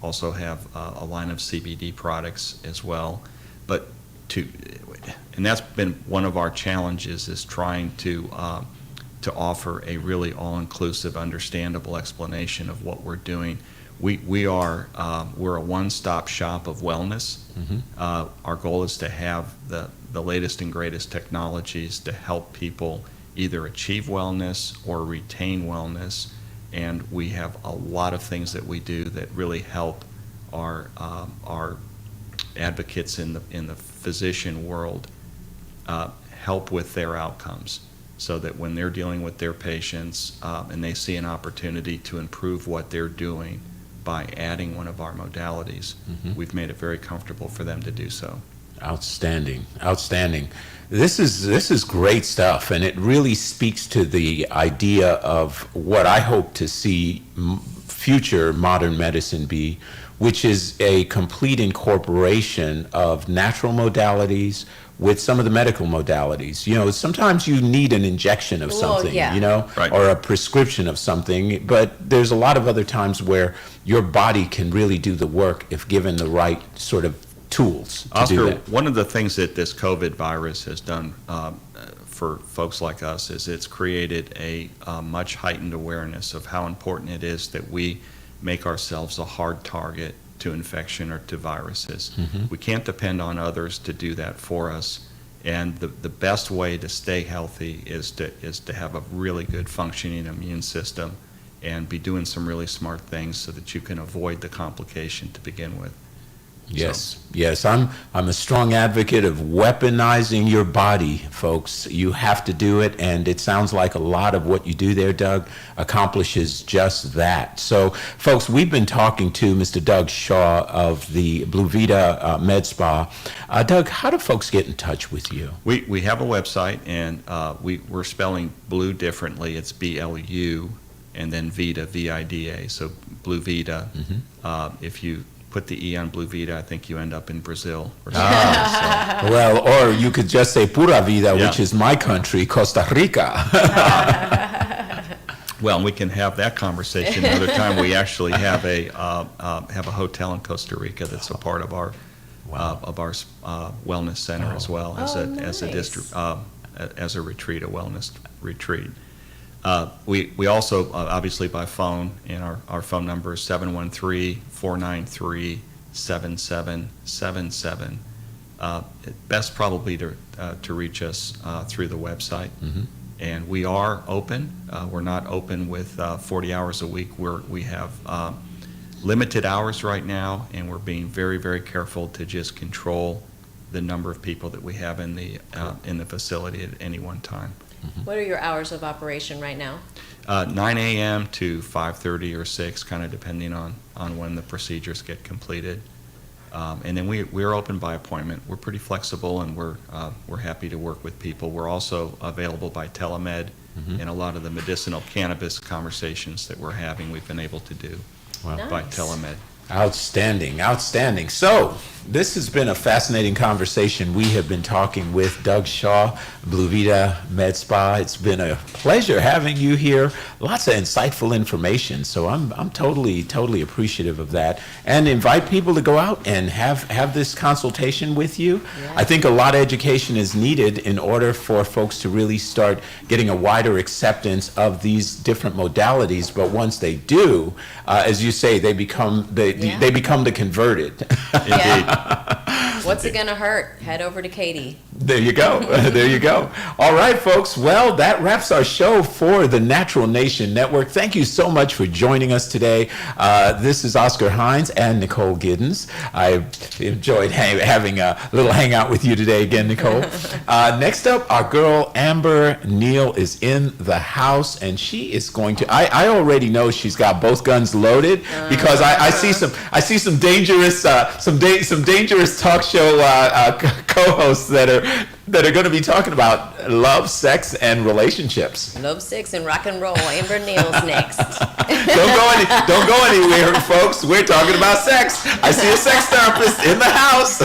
also have a line of CBD products as well, and that's been one of our challenges, is trying to offer a really all-inclusive, understandable explanation of what we're doing. We're a one-stop shop of wellness. Our goal is to have the latest and greatest technologies to help people either achieve wellness or retain wellness. And we have a lot of things that we do that really help our advocates in the physician world help with their outcomes. so that when they're dealing with their patients and they see an opportunity to improve what they're doing by adding one of our modalities, we've made it very comfortable for them to do so. Outstanding, outstanding. This is great stuff, and it really speaks to the idea of what I hope to see future modern medicine be, which is a complete incorporation of natural modalities with some of the medical modalities. You know, sometimes you need an injection of something, you know, Right. or a prescription of something, but there's a lot of other times where your body can really do the work if given the right sort of tools to do Oscar, that. one of the things that this COVID virus has done for folks like us is it's created a much heightened awareness of how important it is that we make ourselves a hard target to infection or to viruses. We can't depend on others to do that for us, and the best way to stay healthy is to have a really good functioning immune system and be doing some really smart things so that you can avoid the complication to begin with. Yes, yes. I'm a strong advocate of weaponizing your body, folks. You have to do it, and it sounds like a lot of what you do there, Doug, accomplishes just that. So, folks, we've been talking to Mr. Doug Shaw of the Blue Vita Med Spa. Doug, how do folks get in touch with you? We have a website, and we're spelling blue differently. It's BLU, and then Vita, VIDA. So Blue Vita. If you put the E on Blue Vita, I think you end up in Brazil or something. Well, or you could just say Pura Vida, which is my country, Costa Rica. Well, we can have that conversation another time. We actually have a hotel in Costa Rica that's a part of our wellness center as well as as a retreat, a wellness retreat. We also, obviously by phone, and our phone number is 713-493-7777. Best probably to reach us through the website. And we are open. We're not open with 40 hours a week. We have limited hours right now, and we're being very, very careful to just control the number of people that we have in the facility at any one time. What are your hours of operation right now? 9 a.m. to 5:30 or 6, kind of depending on when the procedures get completed. And then we're open by appointment. We're pretty flexible, and we're happy to work with people. We're also available by telemed, and a lot of the medicinal cannabis conversations that we're having, we've been able to do by telemed. Outstanding, outstanding. So, this has been a fascinating conversation. We have been talking with Doug Shaw, Blue Vita Med Spa. It's been a pleasure having you here. Lots of insightful information. So I'm totally appreciative of that. And invite people to go out and have this consultation with you. Yeah. I think a lot of education is needed in order for folks to really start getting a wider acceptance of these different modalities. But once they do, as you say, they become the converted. Indeed. What's it gonna hurt? Head over to Katie. There you go. There you go. All right, folks. Well, that wraps our show for the Natural Nation Network. Thank you so much for joining us today. This is Oscar Hines and Nicole Giddens. I enjoyed having a little hangout with you today again, Nicole. Next up, our girl Amber Neal is in the house, and she is going to. I already know she's got both guns loaded because I see some dangerous dangerous talk show co-hosts that are going to be talking about love, sex, and relationships. Love, sex, and rock and roll. Amber Neal's next. Don't go anywhere, folks. We're talking about sex. I see a sex therapist in the house,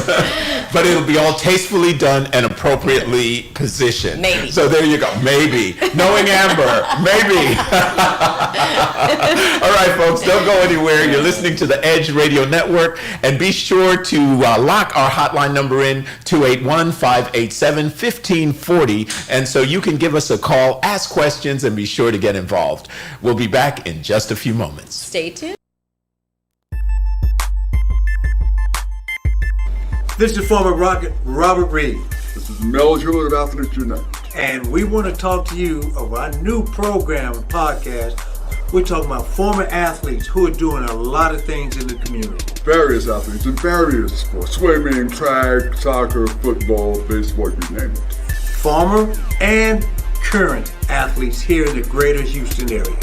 but it'll be all tastefully done and appropriately positioned. Maybe. So there you go. Maybe. Knowing Amber, maybe. All right, folks. Don't go anywhere. You're listening to the Edge Radio Network, and be sure to lock our hotline number in 281-587-1540, and so you can give us a call, ask questions, and be sure to get involved. We'll be back in just a few moments. Stay tuned. This is former Rocket Robert Reed. This is Mel Jewell of Athlete United. And we want to talk to you about our new program and podcast. We're talking about former athletes who are doing a lot of things in the community. Various athletes in various sports. Swimming, track, soccer, football, baseball, you name it. Former and current athletes here in the greater Houston area.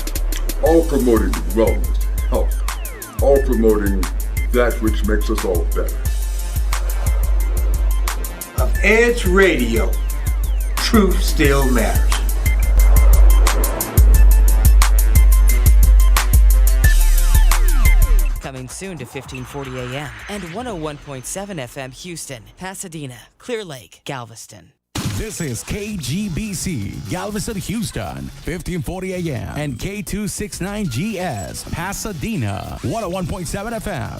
All promoting wellness, health, all promoting that which makes us all better. Of Edge Radio, truth still matters. Coming soon to 1540 AM and 101.7 FM Houston, Pasadena, Clear Lake, Galveston. This is KGBC, Galveston, Houston, 1540 AM and K269GS, Pasadena, 101.7 FM.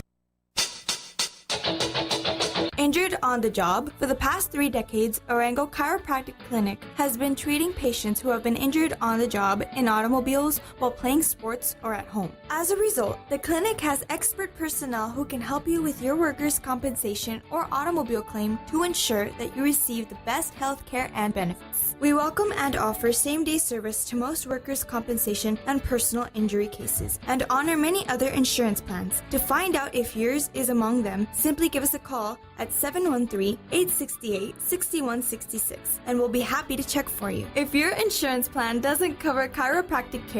Injured on the job? For the past 3 decades, Orango Chiropractic Clinic has been treating patients who have been injured on the job in automobiles while playing sports or at home. As a result, the clinic has expert personnel who can help you with your workers' compensation or automobile claim to ensure that you receive the best health care and benefits. We welcome and offer same-day service to most workers' compensation and personal injury cases and honor many other insurance plans. To find out if yours is among them, simply give us a call at 713-868-6166 and we'll be happy to check for you. If your insurance plan doesn't cover chiropractic care